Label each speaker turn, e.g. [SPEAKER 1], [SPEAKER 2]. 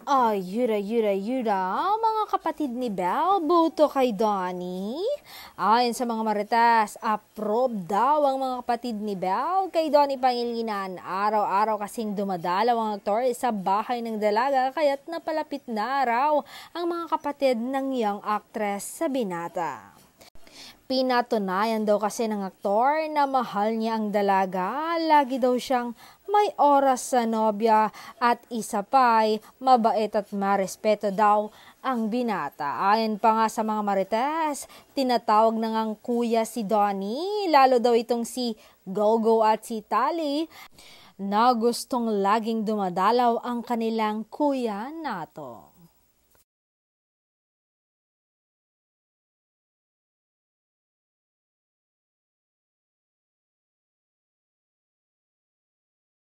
[SPEAKER 1] Ay, yuda, mga kapatid ni Belle, boto kay Donnie. Ayon sa mga marites, approve daw ang mga kapatid ni Belle kay Donnie Pangilinan. Araw-araw kasing dumadalaw ang aktor sa bahay ng dalaga kaya't napalapit na raw ang mga kapatid ng young actress sa binata. Pinatunayan daw kasi ng aktor na mahal niya ang dalaga, lagi daw siyang may oras sa nobya at isa pa'y mabait at marespeto daw ang binata. Ayon pa nga sa mga marites, tinatawag na ngang kuya si Donnie, lalo daw itong si Gogo at si Tali na gustong laging dumadalaw ang kanilang kuya nato.